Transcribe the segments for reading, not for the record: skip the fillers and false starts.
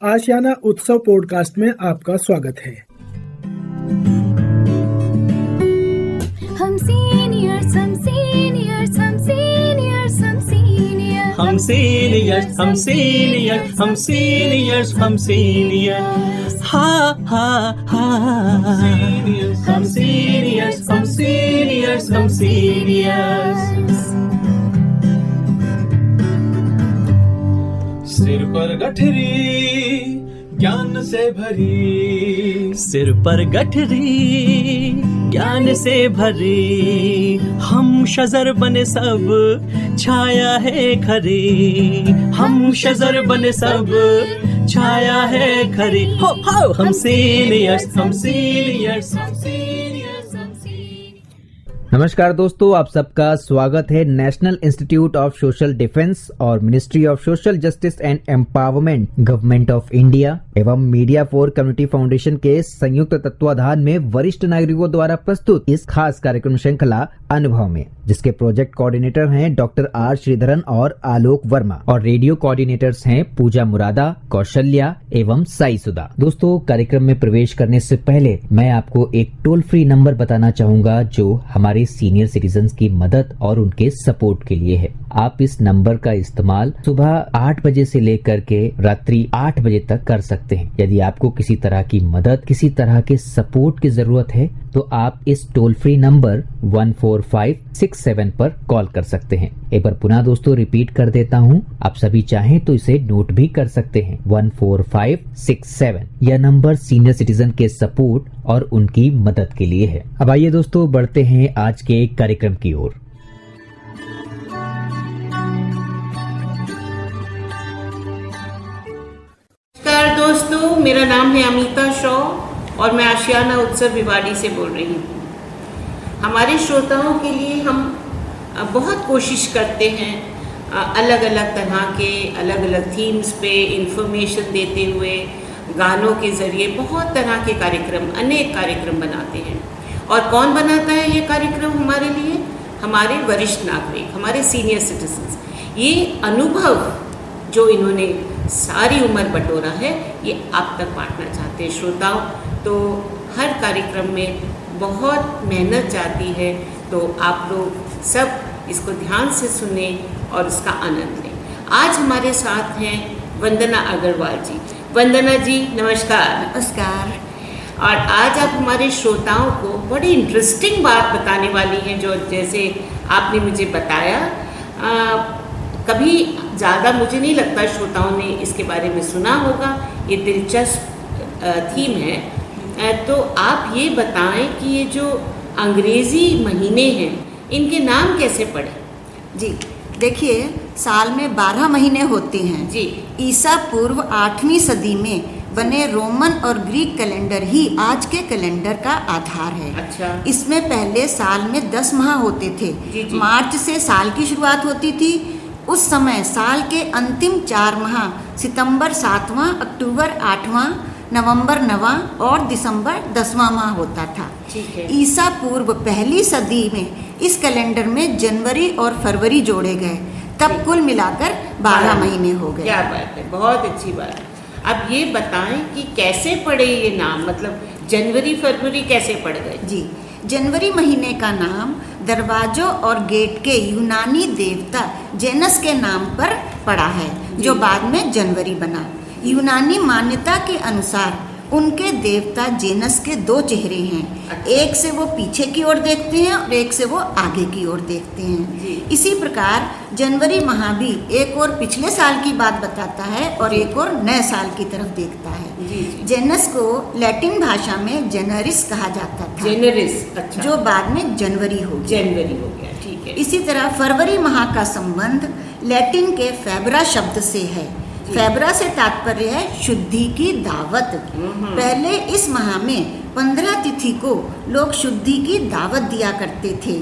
आशियाना उत्सव पॉडकास्ट में आपका स्वागत है। हम सीनियर्स हम सीनियर्स हम सीनियर्स हम सीनियर्स हम सीनियर्स हम सीनियर्स हम सीनियर्स हम सीनियर्स हा हा हा हम सीनियर्स हम सीनियर्स हम सीनियर्स। सिर पर गठरी ज्ञान से भरी, सिर पर गठरी ज्ञान से भरी, हम शजर बने सब छाया है खरी, हम शजर बने सब छाया है खरी। हो हम सीनियर्स हम सीनियर्स हम सीनियर्स हम सीनियर्स। नमस्कार दोस्तों, आप सबका स्वागत है national institute of social defence और ministry of social justice and empowerment, government of India एवं मीडिया फॉर कम्युनिटी फाउंडेशन के संयुक्त तत्वाधान में वरिष्ठ नागरिकों द्वारा प्रस्तुत इस खास कार्यक्रम श्रृंखला अनुभव में, जिसके प्रोजेक्ट कोऑर्डिनेटर हैं डॉक्टर आर श्रीधरन और आलोक वर्मा और रेडियो कोऑर्डिनेटर्स हैं पूजा मुरादा, कौशल्या एवं साई सुधा। दोस्तों, कार्यक्रम में प्रवेश करने से पहले मैं आपको एक टोल फ्री नंबर बताना चाहूंगा जो हमारे सीनियर सिटीजन्स की मदद और उनके सपोर्ट के लिए है। आप इस नंबर का इस्तेमाल सुबह 8 बजे से लेकर के रात्रि 8 बजे तक कर सकते हैं। यदि आपको किसी तरह की मदद, किसी तरह के सपोर्ट की जरूरत है तो आप इस टोल फ्री नंबर 14567 पर कॉल कर सकते हैं। एक बार पुनः दोस्तों रिपीट कर देता हूँ, आप सभी चाहें तो इसे नोट भी कर सकते हैं। 14567 यह नंबर सीनियर सिटीजन के सपोर्ट और उनकी मदद के लिए है। अब आइए दोस्तों बढ़ते हैं आज के कार्यक्रम की ओर। नमस्कार दोस्तों, मेरा नाम है अमिता शॉ और मैं आशियाना उत्सव भिवाड़ी से बोल रही हूँ। हमारे श्रोताओं के लिए हम बहुत कोशिश करते हैं अलग अलग तरह के अलग अलग थीम्स पे इंफॉर्मेशन देते हुए, गानों के ज़रिए बहुत तरह के कार्यक्रम, अनेक कार्यक्रम बनाते हैं। और कौन बनाता है ये कार्यक्रम हमारे लिए? हमारे वरिष्ठ नागरिक, हमारे सीनियर सिटीजन्स। ये अनुभव जो इन्होंने सारी उम्र बटोरा है, ये आप तक बांटना चाहते हैं श्रोताओं। तो हर कार्यक्रम में बहुत मेहनत जाती है, तो आप लोग सब इसको ध्यान से सुने और इसका आनंद लें। आज हमारे साथ हैं वंदना अग्रवाल जी। वंदना जी नमस्कार। नमस्कार। और आज आप हमारे श्रोताओं को बड़ी इंटरेस्टिंग बात बताने वाली हैं, जो जैसे आपने मुझे बताया, कभी ज़्यादा मुझे नहीं लगता श्रोताओं ने इसके बारे में सुना होगा। ये दिलचस्प थीम है। तो आप ये बताएं कि ये जो अंग्रेज़ी महीने हैं, इनके नाम कैसे पड़े? जी देखिए, साल में 12 महीने होते हैं जी। ईसा पूर्व 8वीं सदी में बने रोमन और ग्रीक कैलेंडर ही आज के कैलेंडर का आधार है। अच्छा। इसमें पहले साल में 10 माह होते थे। जी जी। मार्च से साल की शुरुआत होती थी। उस समय साल के अंतिम 4 माह सितंबर 7वां, अक्टूबर 8वां, नवंबर 9वां और दिसंबर 10वां माह होता था। ठीक है। ईसा पूर्व पहली सदी में इस कैलेंडर में जनवरी और फरवरी जोड़े गए, तब कुल मिलाकर 12 महीने हो गए। क्या बात है, बहुत अच्छी बात है। अब ये बताएं कि कैसे पड़े ये नाम, मतलब जनवरी फरवरी कैसे पड़ गए? जी, जनवरी महीने का नाम दरवाजों और गेट के यूनानी देवता जेनस के नाम पर पड़ा है, जो बाद में जनवरी बना। यूनानी मान्यता के अनुसार उनके देवता जेनस के 2 चेहरे हैं। एक से वो पीछे की ओर देखते हैं और एक से वो आगे की ओर देखते हैं। इसी प्रकार जनवरी माह भी एक और पिछले साल की बात बताता है और एक और नए साल की तरफ देखता है। जेनस को लैटिन भाषा में जेनरिस कहा जाता था। जेनरिस, अच्छा। जो बाद में जनवरी हो गया। जनवरी हो गया, ठीक है। इसी तरह फरवरी माह का संबंध लैटिन के फेब्रा शब्द से है। फेब्रा से तात्पर्य है शुद्धि की दावत। पहले इस माह में 15 तिथि को लोग शुद्धि की दावत दिया करते थे।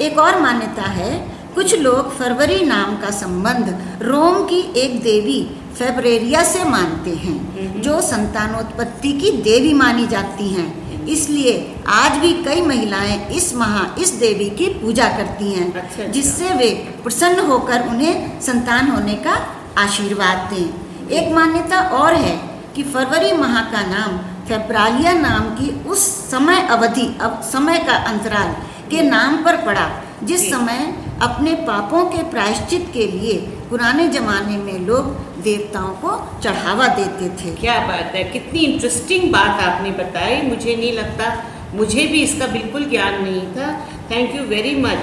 एक और मान्यता है, कुछ लोग फरवरी नाम का संबंध रोम की एक देवी फेब्रेरिया से मानते हैं, जो संतानोत्पत्ति की देवी मानी जाती हैं। इसलिए आज भी कई महिलाएं इस माह इस देवी की पूजा करती हैं। अच्छा। जिससे वे प्रसन्न होकर उन्हें संतान होने का आशीर्वाद दें। एक मान्यता और है, कि फरवरी माह का नाम फेब्रालिया नाम की उस समय अवधि अब समय का अंतराल के नाम पर पड़ा जिस समय अपने पापों के प्रायश्चित के लिए पुराने जमाने में लोग देवताओं को चढ़ावा देते थे। क्या बात है, कितनी इंटरेस्टिंग बात आपने बताई। मुझे नहीं लगता, मुझे भी इसका बिल्कुल ज्ञान नहीं था। Thank you very much.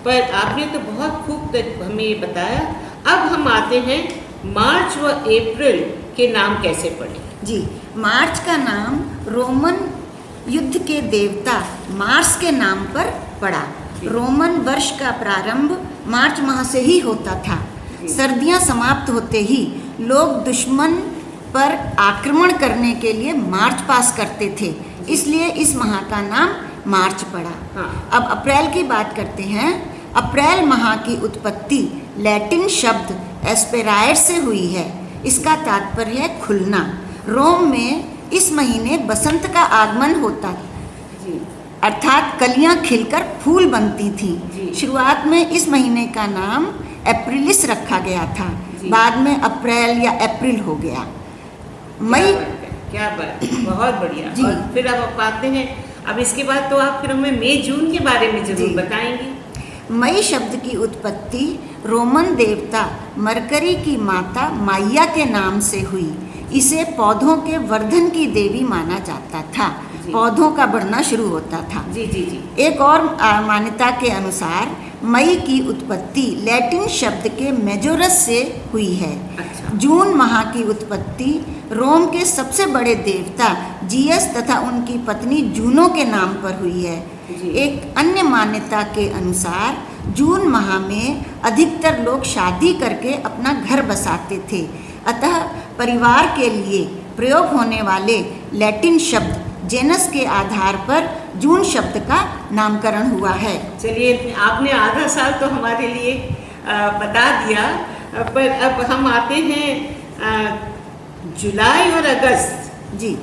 पर आपने तो बहुत खूब हमें ये बताया। अब हम आते हैं मार्च व अप्रैल के नाम कैसे पड़े। जी, मार्च का नाम रोमन युद्ध के देवता मार्स के नाम पर पड़ा। रोमन वर्ष का प्रारंभ मार्च माह से ही होता था। सर्दियां समाप्त होते ही लोग दुश्मन पर आक्रमण करने के लिए मार्च पास करते थे, इसलिए इस माह का नाम मार्च पड़ा। हाँ। अब अप्रैल की बात करते हैं। अप्रैल माह की उत्पत्ति लैटिन शब्द एस्पेरायर से हुई है। इसका तात्पर्य है खुलना। रोम में इस महीने बसंत का आगमन होता, अर्थात कलियां खिलकर फूल बनती थी। शुरुआत में इस महीने का नाम अप्रिलिस रखा गया था, बाद में अप्रैल या अप्रैल हो गया। मई, क्या बात, बहुत बढ़िया। जी। और फिर अब आते हैं, अब इसके बाद तो आप फिर हमें मई जून के बारे में जरूर जी। बताएंगे। मई शब्द की उत्पत्ति रोमन देवता मरकरी की माता माइया के नाम से हुई। इसे पौधों के वर्धन की देवी माना जाता था। पौधों का बढ़ना शुरू होता था। जी जी जी। एक और मान्यता के अनुसार मई की उत्पत्ति लैटिन शब्द के मेजोरस से हुई है। अच्छा। जून माह की उत्पत्ति रोम के सबसे बड़े देवता जीएस तथा उनकी पत्नी जूनो के नाम पर हुई है। जी। एक अन्य मान्यता के अनुसार जून माह में अधिकतर लोग शादी करके अपना घर बसाते थे, अतः परिवार के लिए प्रयोग होने वाले लैटिन शब्द जेनस के आधार पर जून शब्द का नामकरण हुआ है। चलिए, आपने आधा साल तो हमारे लिए बता दिया, पर अब हम आते हैं जुलाई और अगस्त। जी,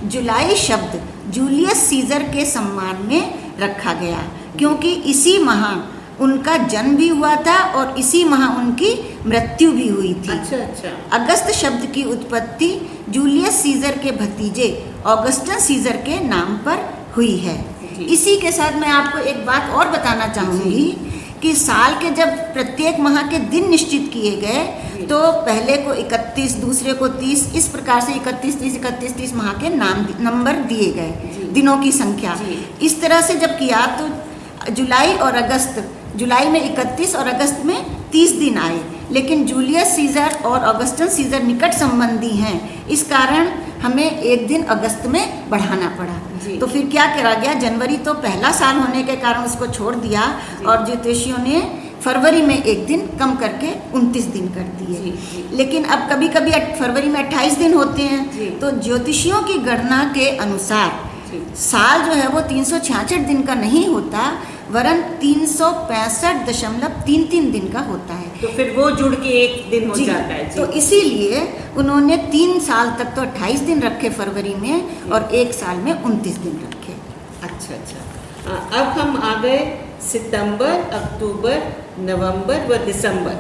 जुलाई शब्द जूलियस सीजर के सम्मान में रखा गया, क्योंकि इसी माह उनका जन्म भी हुआ था और इसी माह उनकी मृत्यु भी हुई थी। अच्छा अच्छा। अगस्त शब्द की उत्पत्ति जूलियस सीजर के भतीजे ऑगस्टस सीजर के नाम पर हुई है। जी। इसी के साथ मैं आपको एक बात और बताना चाहूँगी कि साल के जब प्रत्येक माह के दिन निश्चित किए गए तो पहले को 31, दूसरे को 30, इस प्रकार से 31, 30, 31, 30 माह के नंबर दिए गए, दिनों की संख्या। इस तरह से जब किया तो जुलाई और अगस्त, जुलाई में 31 और अगस्त में 30 दिन आए, लेकिन जूलियस सीजर और ऑगस्टस सीजर निकट संबंधी हैं, इस कारण हमें एक दिन अगस्त में बढ़ाना पड़ा। तो फिर क्या करा गया, जनवरी तो पहला साल होने के कारण उसको छोड़ दिया और ज्योतिषियों ने फरवरी में एक दिन कम करके 29 दिन कर दिए। लेकिन अब कभी कभी फरवरी में 28 दिन होते हैं, तो ज्योतिषियों की गणना के अनुसार साल जो है वो 366 दिन का नहीं होता, वरन 365.33 दिन का होता है। तो फिर वो जुड़ के एक दिन हो जाता है। तो इसीलिए उन्होंने 3 साल तक तो 28 दिन रखे फरवरी में और एक साल में 29 दिन रखे। अच्छा अच्छा। अब हम आ गए सितंबर, अक्टूबर, नवंबर व दिसंबर।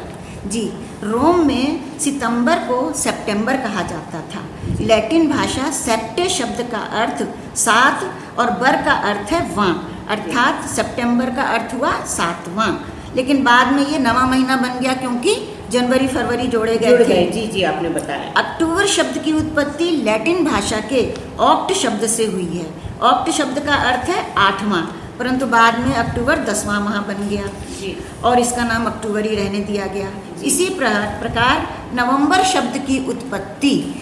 जी, रोम में सितंबर को सितंबर कहा जाता था। लैटिन भाषा सेप्टे शब्द का अर्थ 7 और बर का अर्थ है वां, अर्थात सितंबर का अर्थ हुआ 7वां, लेकिन बाद में ये 9वां महीना बन गया क्योंकि जनवरी फरवरी जोड़े गए थे। जी जी, आपने बताया। अक्टूबर शब्द की उत्पत्ति लैटिन भाषा के ऑक्ट शब्द से हुई है। ऑक्ट शब्द का अर्थ है 8वां, परंतु बाद में अक्टूबर 10वां माह बन गया और इसका नाम अक्टूबर ही रहने दिया गया। इसी प्रकार नवंबर शब्द की उत्पत्ति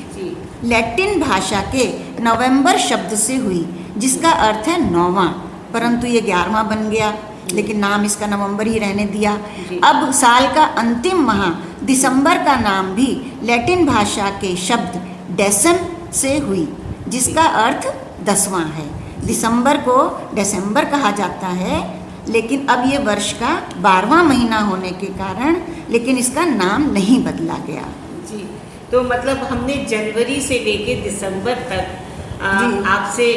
लैटिन भाषा के नवंबर शब्द से हुई, जिसका अर्थ है 9वां, परंतु ये 11वां बन गया, लेकिन नाम इसका नवंबर ही रहने दिया। अब साल का अंतिम माह दिसंबर का नाम भी लैटिन भाषा के शब्द डेसम से हुई, जिसका अर्थ 10वां है। दिसंबर को दिसंबर कहा जाता है, लेकिन अब ये वर्ष का 12वां महीना होने के कारण लेकिन इसका नाम नहीं बदला गया। जी, तो मतलब हमने जनवरी से लेके दिसंबर तक आपसे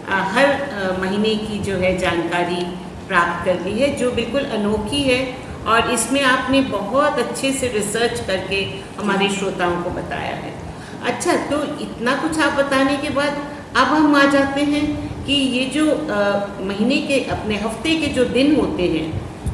हर महीने की जो है जानकारी प्राप्त कर ली है, जो बिल्कुल अनोखी है, और इसमें आपने बहुत अच्छे से रिसर्च करके हमारे श्रोताओं को बताया है। अच्छा, तो इतना कुछ आप बताने के बाद अब हम आ जाते हैं कि ये जो महीने के अपने हफ्ते के जो दिन होते हैं,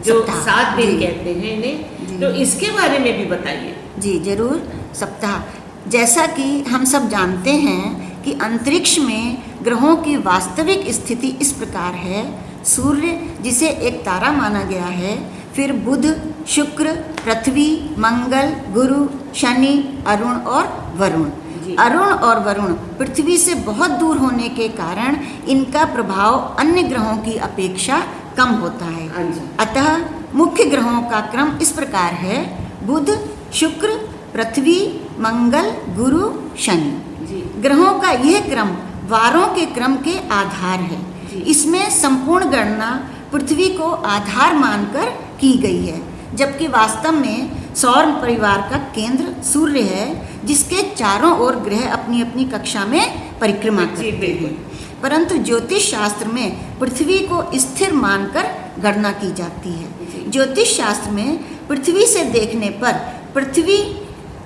जो सप्ताह, 7 दिन जी। कहते हैं इन्हें, जी। तो इसके बारे में भी बताइए। जी जरूर। सप्ताह, जैसा कि हम सब जानते हैं कि अंतरिक्ष में ग्रहों की वास्तविक स्थिति इस प्रकार है। सूर्य, जिसे एक तारा माना गया है, फिर बुध, शुक्र, पृथ्वी, मंगल, गुरु, शनि, अरुण और वरुण। जी। अरुण और वरुण पृथ्वी से बहुत दूर होने के कारण इनका प्रभाव अन्य ग्रहों की अपेक्षा कम होता है। हाँ जी। अतः मुख्य ग्रहों का क्रम इस प्रकार है: बुध, शुक्र, पृथ्वी, मंगल, गुरु, शनि। जी। ग्रहों का यह क्रम वारों के क्रम के आधार है। जी। इसमें संपूर्ण गणना पृथ्वी को आधार मानकर की गई है, जबकि वास्तव में सौर परिवार का केंद्र सूर्य है, जिसके चारों ओर ग्रह अपनी अपनी कक्षा में परिक्रमा जी, करते बिल्कुल। हैं। परंतु ज्योतिष शास्त्र में पृथ्वी को स्थिर मानकर गणना की जाती जी। है। ज्योतिष शास्त्र में पृथ्वी से देखने पर पृथ्वी,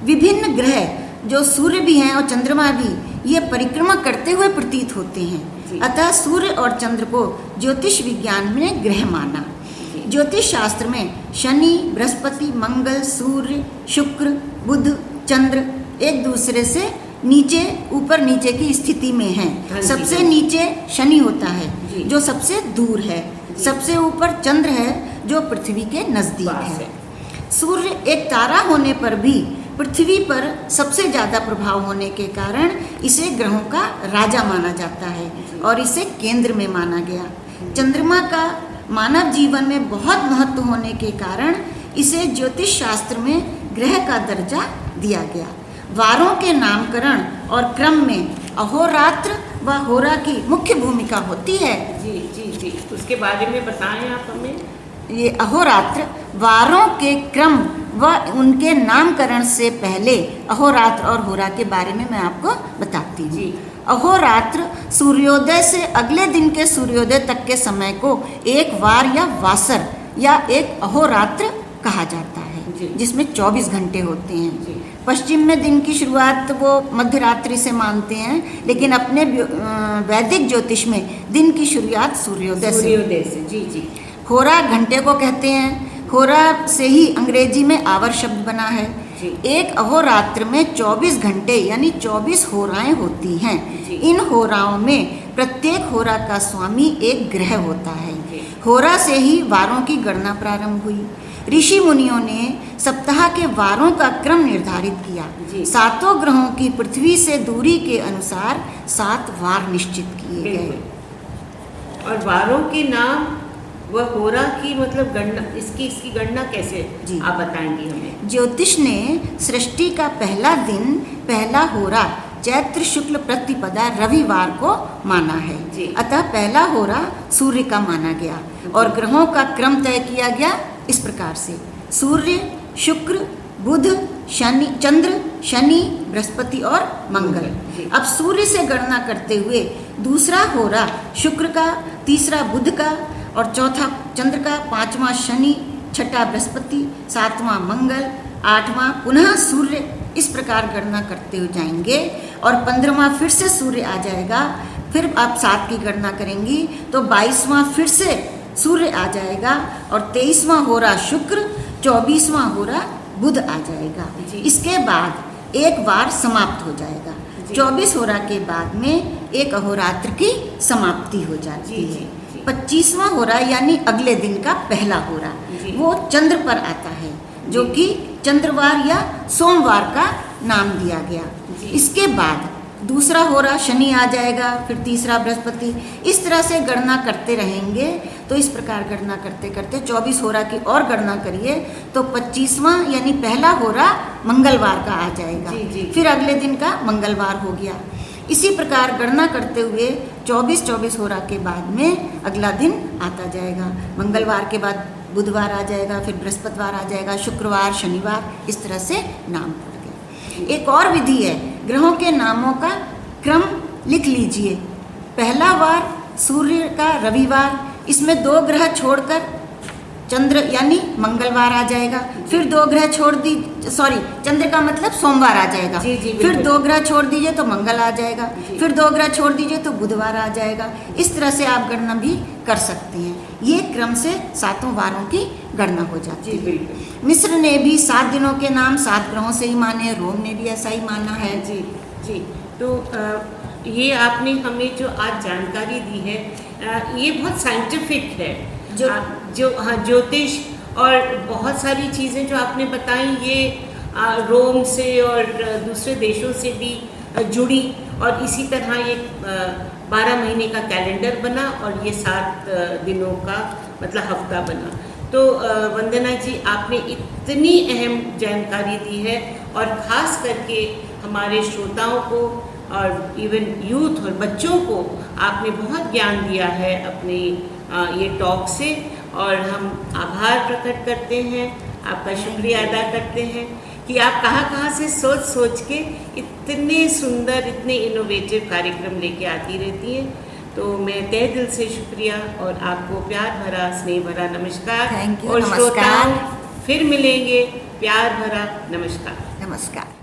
विभिन्न ग्रह जो सूर्य भी हैं और चंद्रमा भी, ये परिक्रमा करते हुए प्रतीत होते जी। हैं। अतः सूर्य और चंद्र को ज्योतिष विज्ञान में ग्रह माना। ज्योतिष शास्त्र में शनि, बृहस्पति, मंगल, सूर्य, शुक्र, बुध, चंद्र एक दूसरे से नीचे, ऊपर नीचे की स्थिति में हाँ हैं। जी, सबसे जी। नीचे शनि होता है, जी। जो सबसे दूर है। जी। सबसे ऊपर चंद्र है, जो पृथ्वी के नजदीक पास है। सूर्य एक तारा होने पर भी पृथ्वी पर सबसे ज़्यादा प्रभाव होने के कारण इसे ग्रहों का राजा माना जाता है और इसे केंद्र में माना गया। चंद्रमा का मानव जीवन में बहुत महत्व होने के कारण इसे ज्योतिष शास्त्र में ग्रह का दर्जा दिया गया। वारों के नामकरण और क्रम में अहोरात्र व होरा की मुख्य भूमिका होती है। जी जी जी, उसके बारे में बताएं आप हमें। ये अहोरात्र वारों के क्रम व उनके नामकरण से पहले अहोरात्र और होरा के बारे में मैं आपको बताती हूँ। जी। अहोरात्र सूर्योदय से अगले दिन के सूर्योदय तक के समय को एक वार या वासर या एक अहोरात्र कहा जाता जी। है, जिसमें 24 घंटे होते जी। हैं। पश्चिम में दिन की शुरुआत वो मध्यरात्रि से मानते हैं, लेकिन अपने वैदिक ज्योतिष में दिन की शुरुआत सूर्योदय से। सूर्योदय से। जी जी। होरा घंटे को कहते हैं। होरा से ही अंग्रेजी में आवर शब्द बना है। जी। एक अहोरात्र में 24 घंटे यानी 24 होराएं होती हैं। जी। इन होराओं में प्रत्येक होरा का स्वामी एक ग्रह होता है। जी। होरा से ही वारों की गणना प्रारंभ हुई। ऋषि मुनियों ने सप्ताह के वारों का क्रम निर्धारित किया। जी। 7 ग्रहों की पृथ्वी से दूरी के अनुसार 7 वार निश्चित किए गए। बिल्कुल। और वारों के नाम व होरा की मतलब गणना, इसकी गणना कैसे जी। आप बताएंगी हमें। ज्योतिष ने सृष्टि का पहला दिन, पहला होरा चैत्र शुक्ल प्रतिपदा रविवार को माना है। जी। अतः पहला होरा सूर्य का माना गया और ग्रहों का क्रम तय किया गया इस प्रकार से: सूर्य, शुक्र, बुध, शनि, चंद्र, शनि, बृहस्पति और मंगल। जी। अब सूर्य से गणना करते हुए दूसरा होरा शुक्र का, तीसरा बुध का और चौथा चंद्र का, 5वां शनि, 6ठा बृहस्पति, 7वां मंगल, 8वां पुनः सूर्य, इस प्रकार गणना करते हुए जाएंगे और 15वां फिर से सूर्य आ जाएगा। फिर आप 7 की गणना करेंगी तो 22वां फिर से सूर्य आ जाएगा और 23वां होरा शुक्र, 24वां होरा बुध आ जाएगा। जी। इसके बाद एक वार समाप्त हो जाएगा। जी। 24 होरा के बाद में एक अहोरात्र की समाप्ति हो जाती जी, है। जी, जी। 25वां होरा यानी अगले दिन का पहला होरा, जी। वो चंद्र पर आता है, जो जी। कि चंद्रवार या सोमवार का नाम दिया गया। जी। इसके बाद दूसरा होरा शनि आ जाएगा, फिर तीसरा बृहस्पति, इस तरह से गणना करते रहेंगे। तो इस प्रकार गणना करते करते 24 होरा की और गणना करिए तो 25वां यानी पहला होरा मंगलवार का आ जाएगा। जी, जी। फिर अगले दिन का मंगलवार हो गया। इसी प्रकार गणना करते हुए 24 होरा के बाद में अगला दिन आता जाएगा। मंगलवार के बाद बुधवार आ जाएगा, फिर बृहस्पतिवार आ जाएगा, शुक्रवार, शनिवार, इस तरह से नाम पड़ गए। एक और विधि है, ग्रहों के नामों का क्रम लिख लीजिए। पहला वार सूर्य का रविवार, इसमें 2 ग्रह छोड़कर चंद्र यानी मंगलवार आ जाएगा। फिर 2 ग्रह छोड़ दी, सॉरी चंद्र का मतलब सोमवार आ जाएगा। जी, जी, फिर बिल्कुल। 2 ग्रह छोड़ दीजिए तो मंगल आ जाएगा। जी। फिर 2 ग्रह छोड़ दीजिए तो बुधवार आ जाएगा। इस तरह से आप गणना भी कर सकते हैं। ये क्रम से 7 वारों की गणना हो जाती जी है। बिल्कुल। मिस्र ने भी 7 दिनों के नाम 7 ग्रहों से ही माने, रोम ने भी ऐसा ही माना है। जी जी। तो ये आपने हमें जो आज जानकारी दी है, ये बहुत साइंटिफिक है। जो हाँ, ज्योतिष और बहुत सारी चीज़ें जो आपने बताई, ये रोम से और दूसरे देशों से भी जुड़ी, और इसी तरह ये 12 महीने का कैलेंडर बना और ये 7 दिनों का मतलब हफ्ता बना। तो वंदना जी, आपने इतनी अहम जानकारी दी है, और ख़ास करके हमारे श्रोताओं को और इवन यूथ और बच्चों को आपने बहुत ज्ञान दिया है अपने ये टॉक से, और हम आभार प्रकट करते हैं, आपका शुक्रिया अदा करते हैं कि आप कहाँ से सोच सोच के इतने सुंदर, इतने इनोवेटिव कार्यक्रम लेके आती रहती हैं। तो मैं तहे दिल से शुक्रिया और आपको प्यार भरा, स्नेह भरा नमस्कार। Thank you, और नमस्कार। श्रोताओं, फिर मिलेंगे, प्यार भरा नमस्कार। नमस्कार।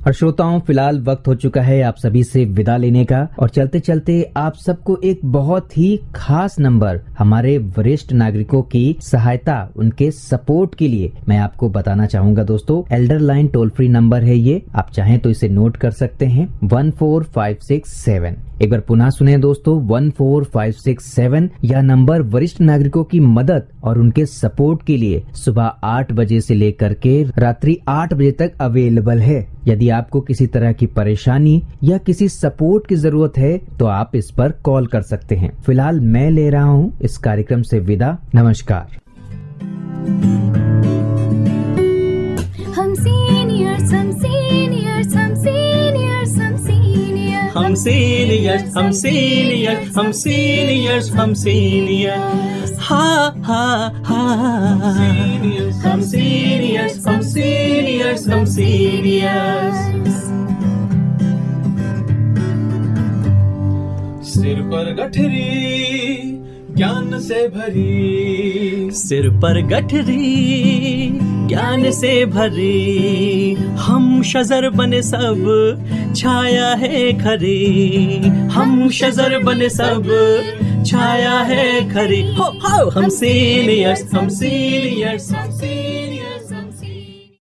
और श्रोताओं, फिलहाल वक्त हो चुका है आप सभी से विदा लेने का, और चलते चलते आप सबको एक बहुत ही खास नंबर हमारे वरिष्ठ नागरिकों की सहायता, उनके सपोर्ट के लिए मैं आपको बताना चाहूंगा दोस्तों। Elder line toll free number है ये, आप चाहें तो इसे नोट कर सकते हैं, 14567। एक बार पुनः सुने दोस्तों, 14567। यह नंबर वरिष्ठ नागरिकों की मदद और उनके सपोर्ट के लिए सुबह 8 बजे से लेकर के रात्रि 8 बजे तक अवेलेबल है। यदि आपको किसी तरह की परेशानी या किसी सपोर्ट की जरूरत है तो आप इस पर कॉल कर सकते हैं। फिलहाल मैं ले रहा हूं इस कार्यक्रम से विदा। नमस्कार। हम सीनियर्स, हम सीनियर्स, हम सीनियर्स, हम सीनियर्स, हम सीनियर्स, हम सीनियर्स, हम सीनियर्स, हम सीनियर्स, हा हा हा, हम सीनियर्स, हम सीनियर्स, हम सीनियर्स। सिर पर गठरी ज्ञान से भरी, सिर पर गठरी ज्ञान से भरी, हम शजर बने सब छाया है खरी, हम शजर बने सब छाया है खरी, हो हम सीनियर्स, हम सीनियर्स, हम सीनियर्स।